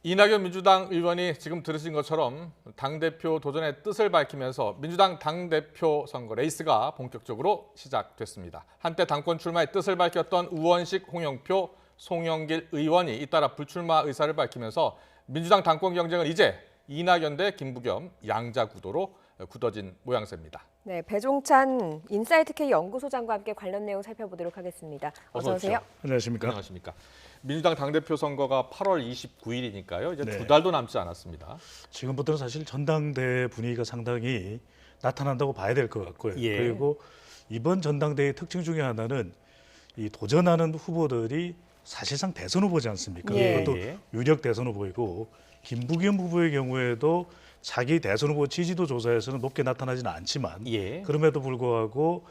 이낙연 민주당 의원이 지금 들으신 것처럼 당대표 도전의 뜻을 밝히면서 민주당 당대표 선거 레이스가 본격적으로 시작됐습니다. 한때 당권 출마의 뜻을 밝혔던 우원식, 홍영표, 송영길 의원이 잇따라 불출마 의사를 밝히면서 민주당 당권 경쟁은 이제 이낙연 대 김부겸 양자 구도로 굳어진 모양새입니다. 네, 배종찬 인사이트K 연구소장과 함께 관련 내용 살펴보도록 하겠습니다. 어서 오세요. 안녕하십니까? 안녕하십니까. 민주당 당대표 선거가 8월 29일이니까요. 이제 네. 2달도 남지 않았습니다. 지금부터는 사실 전당대 분위기가 상당히 나타난다고 봐야 될 것 같고요. 예. 그리고 이번 전당대의 특징 중에 하나는 이 도전하는 후보들이 사실상 대선 후보지 않습니까? 예. 그것도 유력 대선 후보이고 김부겸 후보의 경우에도 자기 대선 후보 지지도 조사에서는 높게 나타나지는 않지만 예. 그럼에도 불구하고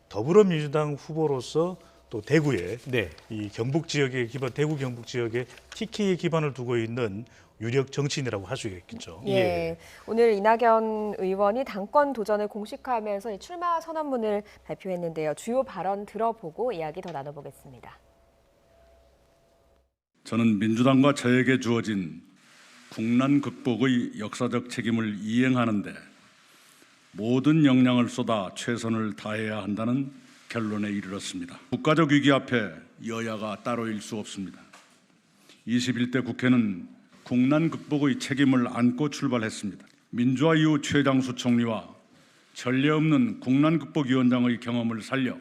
더불어민주당 후보로서 또 대구에 네. 이 경북 지역의 기반, 대구 경북 지역에 TK의 기반을 두고 있는 유력 정치인이라고 할 수 있겠죠. 예. 오늘 이낙연 의원이 당권 도전을 공식화하면서 이 출마 선언문을 발표했는데요. 주요 발언 들어보고 이야기 더 나눠보겠습니다. 저는 민주당과 저에게 주어진 국난 극복의 역사적 책임을 이행하는 데 모든 역량을 쏟아 최선을 다해야 한다는 결론에 이르렀습니다. 국가적 위기 앞에 여야가 따로일 수 없습니다. 21대 국회는 국난 극복의 책임을 안고 출발했습니다. 민주화 이후 최장수 총리와 전례 없는 국난 극복위원장의 경험을 살려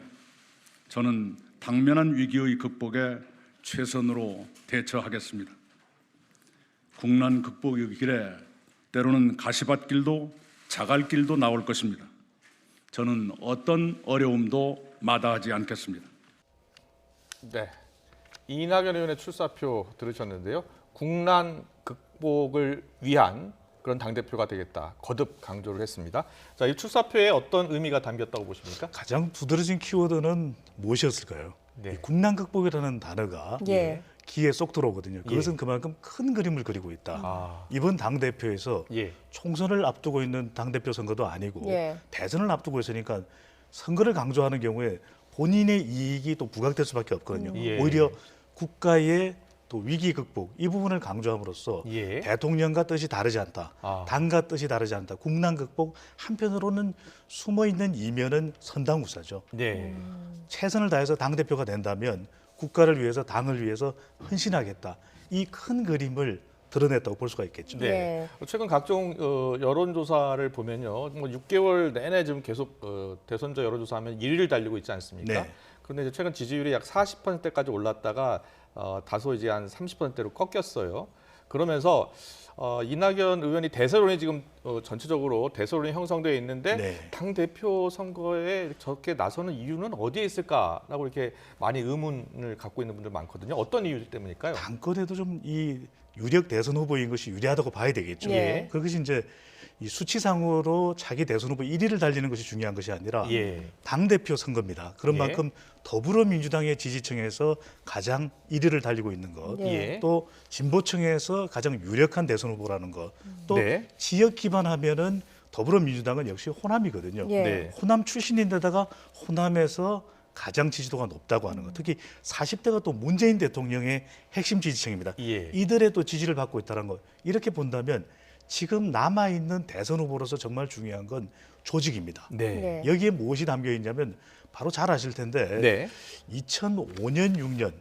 저는 당면한 위기의 극복에 최선으로 대처하겠습니다. 국난 극복의 길에 때로는 가시밭길도 자갈길도 나올 것입니다. 저는 어떤 어려움도 마다하지 않겠습니다. 네, 이낙연 의원의 출사표 들으셨는데요. 국난 극복을 위한 그런 당대표가 되겠다. 거듭 강조를 했습니다. 자, 이 출사표에 어떤 의미가 담겼다고 보십니까? 가장 두드러진 키워드는 무엇이었을까요? 네. 이 국난 극복이라는 단어가 예. 귀에 쏙 들어오거든요. 그것은 그만큼 큰 그림을 그리고 있다. 아. 이번 당대표에서 예. 총선을 앞두고 있는 당대표 선거도 아니고 예. 대선을 앞두고 있으니까 선거를 강조하는 경우에 본인의 이익이 또 부각될 수밖에 없거든요. 예. 오히려 국가의 또 위기 극복 이 부분을 강조함으로써 예. 대통령과 뜻이 다르지 않다. 아. 당과 뜻이 다르지 않다. 국난 극복 한편으로는 숨어있는 이면은 선당우사죠. 네. 최선을 다해서 당대표가 된다면 국가를 위해서 당을 위해서 헌신하겠다. 이 큰 그림을 드러냈다고 볼 수가 있겠죠. 네. 최근 각종 여론조사를 보면요, 뭐 6개월 내내 지금 계속 대선자 여론조사하면 1위를 달리고 있지 않습니까? 네. 그런데 이제 최근 지지율이 약 40%까지 올랐다가 다소 이제 한 30%로 꺾였어요. 그러면서 이낙연 의원이 대세론이 지금 전체적으로 대세론이 형성되어 있는데 네. 당 대표 선거에 저렇게 나서는 이유는 어디에 있을까라고 이렇게 많이 의문을 갖고 있는 분들 많거든요. 어떤 이유 때문일까요? 당권에도 좀 이 유력 대선 후보인 것이 유리하다고 봐야 되겠죠. 예. 그것이 이제 이 수치상으로 자기 대선 후보 1위를 달리는 것이 중요한 것이 아니라 예. 당대표 선거입니다. 그런 예. 만큼 더불어민주당의 지지층에서 가장 1위를 달리고 있는 것, 예. 또 진보층에서 가장 유력한 대선 후보라는 것, 또 네. 지역 기반하면은 더불어민주당은 역시 호남이거든요. 예. 네. 호남 출신인데다가 호남에서 가장 지지도가 높다고 하는 것. 특히 40대가 또 문재인 대통령의 핵심 지지층입니다. 예. 이들의 또 지지를 받고 있다는 것. 이렇게 본다면 지금 남아있는 대선 후보로서 정말 중요한 건 조직입니다. 네. 네. 여기에 무엇이 담겨 있냐면 바로 잘 아실 텐데 네. 2005년, 6년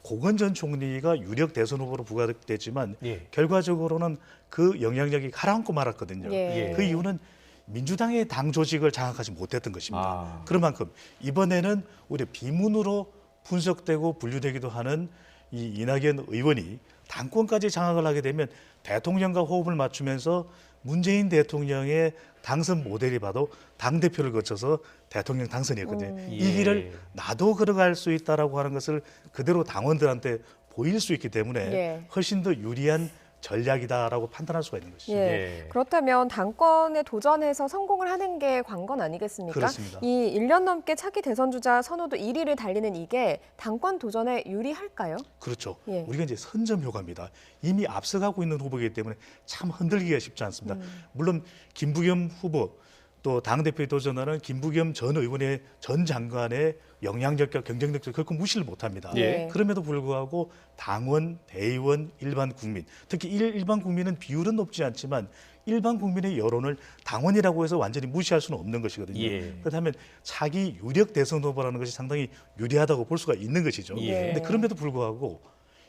고건 전 총리가 유력 대선 후보로 부각됐지만 예. 결과적으로는 그 영향력이 가라앉고 말았거든요. 예. 그 이유는 민주당의 당 조직을 장악하지 못했던 것입니다. 아. 그런 만큼 이번에는 오히려 비문으로 분석되고 분류되기도 하는 이 이낙연 의원이 당권까지 장악을 하게 되면 대통령과 호흡을 맞추면서 문재인 대통령의 당선 모델이 봐도 당대표를 거쳐서 대통령 당선이었거든요. 예. 이 길을 나도 걸어갈 수 있다라고 하는 것을 그대로 당원들한테 보일 수 있기 때문에 예. 훨씬 더 유리한 전략이다라고 판단할 수가 있는 것이죠. 예. 네. 그렇다면 당권에 도전해서 성공을 하는 게 관건 아니겠습니까? 그렇습니다. 이 1년 넘게 차기 대선 주자 선호도 1위를 달리는 이게 당권 도전에 유리할까요? 그렇죠. 예. 우리가 이제 선점 효과입니다. 이미 앞서가고 있는 후보이기 때문에 참 흔들기가 쉽지 않습니다. 물론 김부겸 후보 또 당대표에 도전하는 김부겸 전 의원의 전 장관의 영향력과 경쟁력을 결코 무시를 못합니다. 예. 그럼에도 불구하고 당원, 대의원, 일반 국민, 특히 일반 국민은 비율은 높지 않지만 일반 국민의 여론을 당원이라고 해서 완전히 무시할 수는 없는 것이거든요. 예. 그렇다면 차기 유력 대선 후보라는 것이 상당히 유리하다고 볼 수가 있는 것이죠. 예. 그런데 그럼에도 불구하고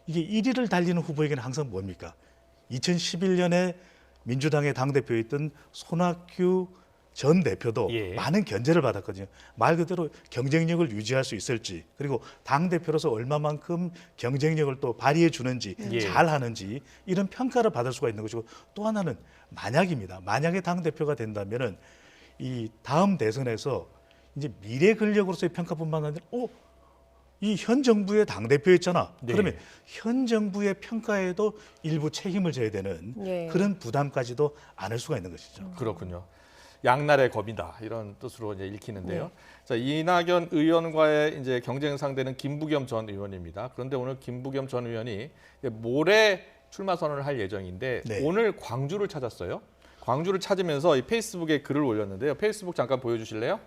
이게 1위를 달리는 후보에게는 항상 뭡니까? 2011년에 민주당의 당대표였던 손학규 전 대표도 예. 많은 견제를 받았거든요. 말 그대로 경쟁력을 유지할 수 있을지, 그리고 당 대표로서 얼마만큼 경쟁력을 또 발휘해 주는지, 예. 잘 하는지 이런 평가를 받을 수가 있는 것이고, 또 하나는 만약입니다. 만약에 당 대표가 된다면은 이 다음 대선에서 이제 미래 권력으로서의 평가뿐만 아니라, 이 현 정부의 당 대표였잖아. 네. 그러면 현 정부의 평가에도 일부 책임을 져야 되는 예. 그런 부담까지도 안을 수가 있는 것이죠. 그렇군요. 양날의 검이다 이런 뜻으로 이제 읽히는데요. 자, 이낙연 의원과의 이제 경쟁 상대는 김부겸 전 의원입니다. 그런데 오늘 김부겸 전 의원이 모레 출마 선언을 할 예정인데 네. 오늘 광주를 찾았어요. 광주를 찾으면서 이 페이스북에 글을 올렸는데요. 페이스북 잠깐 보여주실래요?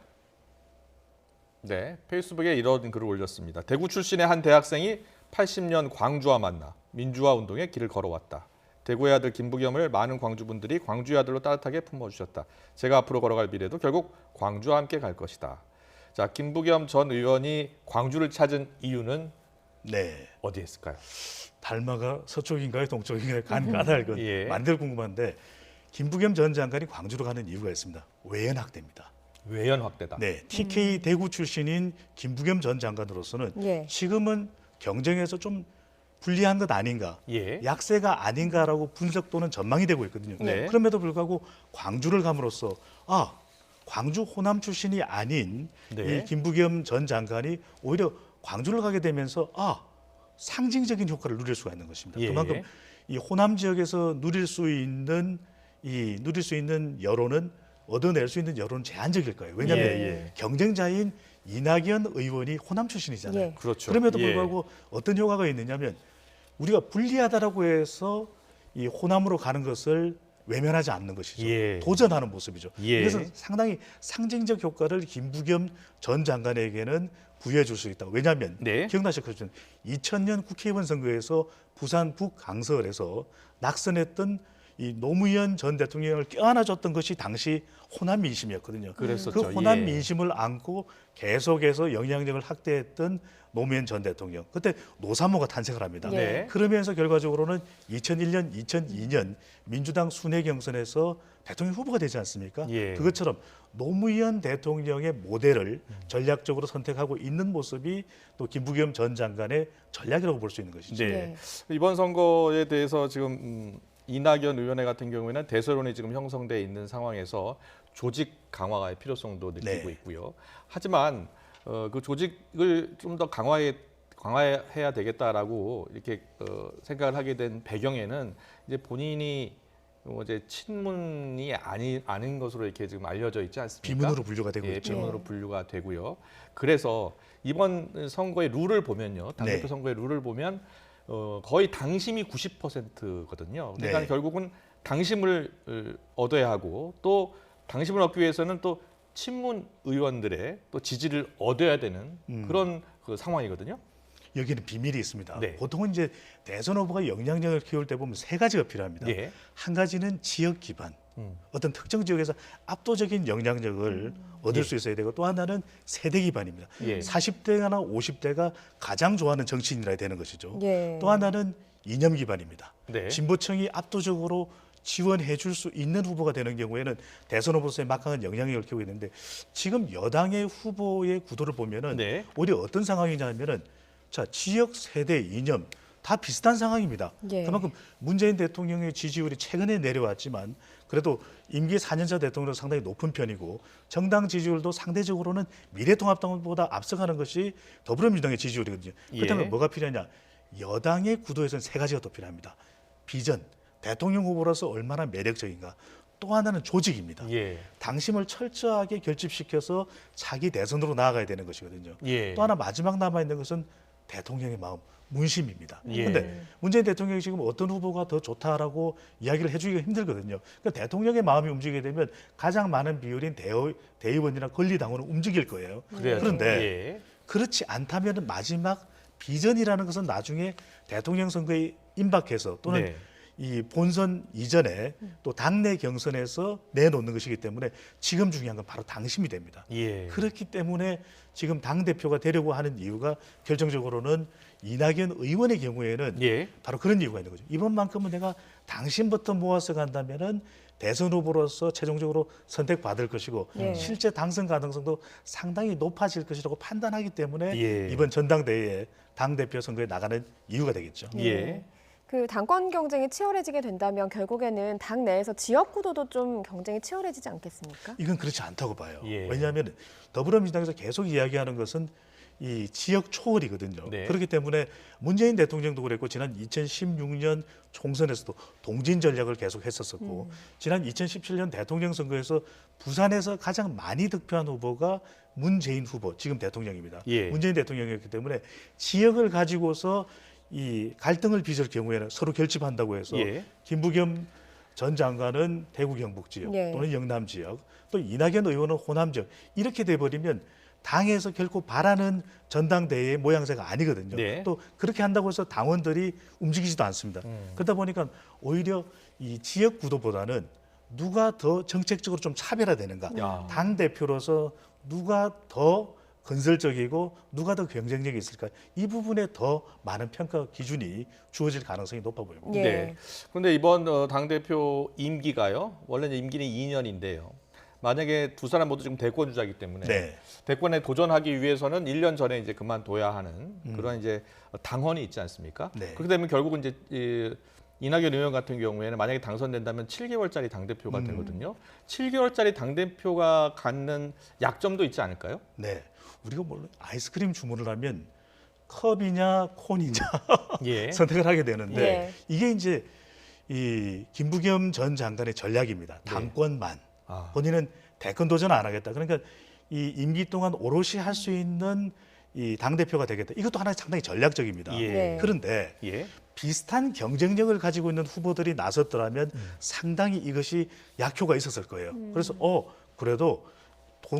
네, 페이스북에 이런 글을 올렸습니다. 대구 출신의 한 대학생이 80년 광주와 만나 민주화 운동의 길을 걸어왔다. 대구의 아들 김부겸을 많은 광주분들이 광주의 아들로 따뜻하게 품어주셨다. 제가 앞으로 걸어갈 미래도 결국 광주와 함께 갈 것이다. 자, 김부겸 전 의원이 광주를 찾은 이유는 네. 어디에 있을까요? 달마가 서쪽인가요, 동쪽인가요? 까닭은 예. 만들 궁금한데 김부겸 전 장관이 광주로 가는 이유가 있습니다. 외연 확대입니다. 외연 확대다. 네, TK 대구 출신인 김부겸 전 장관으로서는 예. 지금은 경쟁에서 좀 불리한 것 아닌가, 예. 약세가 아닌가라고 분석 또는 전망이 되고 있거든요. 네. 그럼에도 불구하고 광주를 감으로써 광주 호남 출신이 아닌 네. 이 김부겸 전 장관이 오히려 광주를 가게 되면서 상징적인 효과를 누릴 수가 있는 것입니다. 예. 그만큼 이 호남 지역에서 누릴 수 있는 여론은 얻어낼 수 있는 여론은 제한적일 거예요. 왜냐하면 예. 경쟁자인 이낙연 의원이 호남 출신이잖아요. 예. 그렇죠. 그럼에도 예. 불구하고 어떤 효과가 있느냐면 우리가 불리하다라고 해서 이 호남으로 가는 것을 외면하지 않는 것이죠. 예. 도전하는 모습이죠. 예. 그래서 상당히 상징적 효과를 김부겸 전 장관에게는 부여해 줄 수 있다. 왜냐하면 네. 기억나실 것처럼 2000년 국회의원 선거에서 부산 북강서에서 낙선했던 이 노무현 전 대통령을 껴안아줬던 것이 당시 호남 민심이었거든요. 그랬었죠. 그 호남 예. 민심을 안고 계속해서 영향력을 확대했던 노무현 전 대통령. 그때 노사모가 탄생을 합니다. 네. 그러면서 결과적으로는 2001년, 2002년 민주당 순회 경선에서 대통령 후보가 되지 않습니까? 예. 그것처럼 노무현 대통령의 모델을 전략적으로 선택하고 있는 모습이 또 김부겸 전 장관의 전략이라고 볼 수 있는 것이죠. 네. 이번 선거에 대해서 지금 이낙연 의원회 같은 경우에는 대세론이 지금 형성돼 있는 상황에서 조직 강화의 필요성도 느끼고 네. 있고요. 하지만 그 조직을 좀 더 강화해야 되겠다라고 이렇게 생각을 하게 된 배경에는 이제 본인이 이제 친문이 아닌 것으로 이렇게 지금 알려져 있지 않습니까? 비문으로 분류가 되고 예, 있죠. 비문으로 분류가 되고요. 그래서 이번 선거의 룰을 보면요, 당대표 네. 선거의 룰을 보면 거의 당심이 90%거든요. 그러니까 네. 결국은 당심을 얻어야 하고 또 당심을 얻기 위해서는 또 친문 의원들의 또 지지를 얻어야 되는 그런 그 상황이거든요. 여기는 비밀이 있습니다. 네. 보통은 이제 대선 후보가 영향력을 키울 때 보면 세 가지가 필요합니다. 예. 한 가지는 지역 기반, 어떤 특정 지역에서 압도적인 영향력을 얻을 수 있어야 되고 또 하나는 세대 기반입니다. 예. 40대나 50대가 가장 좋아하는 정치인이라 해야 되는 것이죠. 예. 또 하나는 이념 기반입니다. 네. 진보층이 압도적으로 지원해 줄 수 있는 후보가 되는 경우에는 대선 후보로서의 막강한 영향력을 키우고 있는데 지금 여당의 후보의 구도를 보면은 네. 오히려 어떤 상황이냐면은 지역, 세대, 이념 다 비슷한 상황입니다. 예. 그만큼 문재인 대통령의 지지율이 최근에 내려왔지만 그래도 임기 4년차 대통령은 상당히 높은 편이고 정당 지지율도 상대적으로는 미래통합당보다 앞서가는 것이 더불어민주당의 지지율이거든요. 그렇다면 예. 뭐가 필요하냐? 여당의 구도에서는 세 가지가 더 필요합니다. 비전, 대통령 후보로서 얼마나 매력적인가. 또 하나는 조직입니다. 예. 당심을 철저하게 결집시켜서 차기 대선으로 나아가야 되는 것이거든요. 예. 또 하나 마지막 남아있는 것은 대통령의 마음, 문심입니다. 예. 그런데 문재인 대통령이 지금 어떤 후보가 더 좋다라고 이야기를 해주기가 힘들거든요. 그러니까 대통령의 마음이 움직이게 되면 가장 많은 비율인 대의원이나 권리당원은 움직일 거예요. 그래야죠. 그런데 예. 그렇지 않다면 마지막 비전이라는 것은 나중에 대통령 선거에 임박해서 또는 네. 이 본선 이전에 또 당내 경선에서 내놓는 것이기 때문에 지금 중요한 건 바로 당심이 됩니다. 예. 그렇기 때문에 지금 당대표가 되려고 하는 이유가 결정적으로는 이낙연 의원의 경우에는 예. 바로 그런 이유가 있는 거죠. 이번만큼은 내가 당신부터 모아서 간다면은 대선 후보로서 최종적으로 선택받을 것이고 예. 실제 당선 가능성도 상당히 높아질 것이라고 판단하기 때문에 예. 이번 전당대회에 당대표 선거에 나가는 이유가 되겠죠. 예. 그 당권 경쟁이 치열해지게 된다면 결국에는 당 내에서 지역 구도도 좀 경쟁이 치열해지지 않겠습니까? 이건 그렇지 않다고 봐요. 예. 왜냐하면 더불어민주당에서 계속 이야기하는 것은 이 지역 초월이거든요. 네. 그렇기 때문에 문재인 대통령도 그랬고 지난 2016년 총선에서도 동진 전략을 계속 했었었고 지난 2017년 대통령 선거에서 부산에서 가장 많이 득표한 후보가 문재인 후보, 지금 대통령입니다. 예. 문재인 대통령이었기 때문에 지역을 가지고서 이 갈등을 빚을 경우에는 서로 결집한다고 해서 예. 김부겸 전 장관은 대구 경북 지역 네. 또는 영남 지역 또 이낙연 의원은 호남 지역 이렇게 돼버리면 당에서 결코 바라는 전당대회의 모양새가 아니거든요. 네. 또 그렇게 한다고 해서 당원들이 움직이지도 않습니다. 그러다 보니까 오히려 이 지역 구도보다는 누가 더 정책적으로 좀 차별화되는가, 야. 당 대표로서 누가 더 건설적이고 누가 더 경쟁력이 있을까 이 부분에 더 많은 평가 기준이 주어질 가능성이 높아 보입니다. 예. 네. 그런데 이번 당대표 임기가요. 원래는 임기는 2년인데요. 만약에 두 사람 모두 지금 대권 주자이기 때문에 네. 대권에 도전하기 위해서는 1년 전에 이제 그만둬야 하는 그런 이제 당헌이 있지 않습니까? 네. 그렇게 되면 결국은 이제 이낙연 의원 같은 경우에는 만약에 당선된다면 7개월짜리 당대표가 되거든요. 7개월짜리 당대표가 갖는 약점도 있지 않을까요? 네. 우리가 물론 아이스크림 주문을 하면 컵이냐 콘이냐 예. 선택을 하게 되는데 예. 이게 이제 이 김부겸 전 장관의 전략입니다. 당권만. 아. 본인은 대권 도전 안 하겠다. 그러니까 이 임기 동안 오롯이 할 수 있는 이 당대표가 되겠다. 이것도 하나의 상당히 전략적입니다. 예. 네. 그런데 예. 비슷한 경쟁력을 가지고 있는 후보들이 나섰더라면 상당히 이것이 약효가 있었을 거예요. 그래서 그래도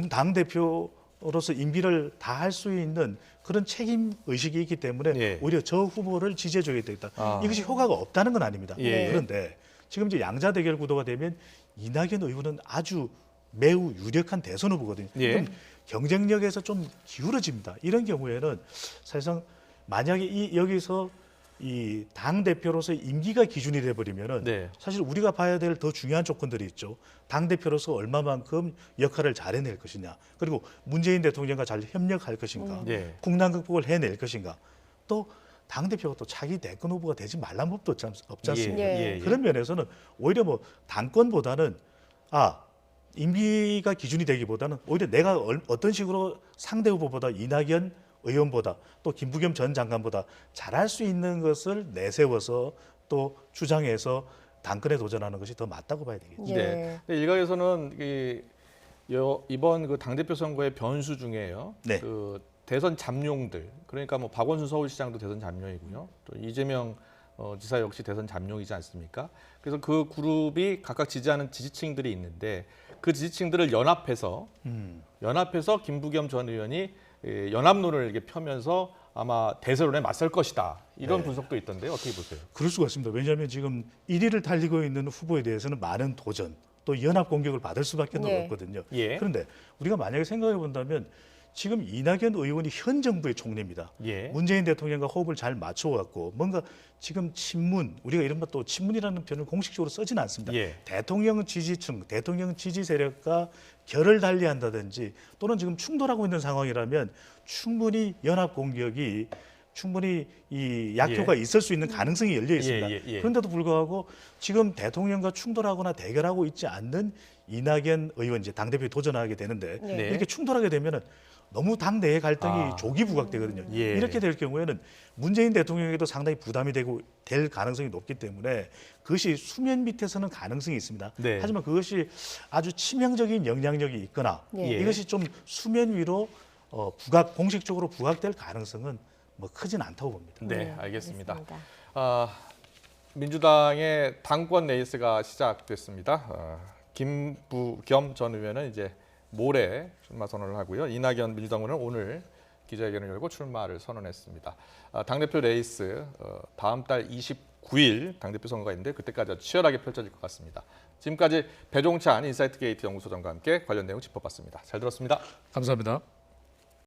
당 대표로서 임기를 다 할 수 있는 그런 책임 의식이 있기 때문에 예. 오히려 저 후보를 지지해줘야 되겠다. 아. 이것이 효과가 없다는 건 아닙니다. 예. 그런데 지금 이제 양자 대결 구도가 되면 이낙연 의원은 아주 매우 유력한 대선 후보거든요. 예. 그럼 경쟁력에서 좀 기울어집니다. 이런 경우에는 사실상 만약에 여기서 이 당 대표로서 임기가 기준이 돼 버리면은 네. 사실 우리가 봐야 될 더 중요한 조건들이 있죠. 당 대표로서 얼마만큼 역할을 잘 해낼 것이냐. 그리고 문재인 대통령과 잘 협력할 것인가. 예. 국난 극복을 해낼 것인가. 또 당 대표가 또 차기 대권 후보가 되지 말란 법도 없지 않습니까? 예. 그런 면에서는 오히려 뭐 당권보다는 임기가 기준이 되기보다는 오히려 내가 어떤 식으로 상대 후보보다 이낙연 의원보다 또 김부겸 전 장관보다 잘할 수 있는 것을 내세워서 또 주장해서 당권에 도전하는 것이 더 맞다고 봐야 되겠죠. 예. 네. 근데 일각에서는 이번 그 당대표 선거의 변수 중에요. 네. 그 대선 잠룡들, 그러니까 뭐 박원순 서울시장도 대선 잠룡이고요. 또 이재명 지사 역시 대선 잠룡이지 않습니까? 그래서 그 그룹이 각각 지지하는 지지층들이 있는데 그 지지층들을 연합해서 김부겸 전 의원이 연합론을 이렇게 펴면서 아마 대세론에 맞설 것이다. 이런 네. 분석도 있던데 어떻게 보세요? 그럴 수가 있습니다. 왜냐하면 지금 1위를 달리고 있는 후보에 대해서는 많은 도전 또 연합 공격을 받을 수밖에 네. 없거든요. 예. 그런데 우리가 만약에 생각해 본다면 지금 이낙연 의원이 현 정부의 총리입니다. 예. 문재인 대통령과 호흡을 잘 맞춰왔고 뭔가 지금 친문, 우리가 이른바 또 친문이라는 표현을 공식적으로 쓰지는 않습니다. 예. 대통령 지지층, 대통령 지지 세력과 결을 달리한다든지 또는 지금 충돌하고 있는 상황이라면 충분히 연합 공격이 충분히 이 약효가 있을 수 있는 가능성이 열려 있습니다. 예. 그런데도 불구하고 지금 대통령과 충돌하거나 대결하고 있지 않는 이낙연 의원 이제 당대표에 도전하게 되는데 네. 이렇게 충돌하게 되면은 너무 당내의 갈등이 조기 부각되거든요. 예. 이렇게 될 경우에는 문재인 대통령에게도 상당히 부담이 되고 될 가능성이 높기 때문에 그것이 수면 밑에서는 가능성이 있습니다. 네. 하지만 그것이 아주 치명적인 영향력이 있거나 예. 이것이 좀 수면 위로 공식적으로 부각될 가능성은 뭐 크진 않다고 봅니다. 네, 알겠습니다. 알겠습니다. 민주당의 당권 레이스가 시작됐습니다. 김부겸 전 의원은 이제 모레 출마 선언을 하고요. 이낙연 민주당 의원은 오늘 기자회견을 열고 출마를 선언했습니다. 당대표 레이스 다음 달 29일 당대표 선거가 있는데 그때까지 아주 치열하게 펼쳐질 것 같습니다. 지금까지 배종찬 인사이트 게이트 연구소장과 함께 관련 내용 짚어봤습니다. 잘 들었습니다. 감사합니다.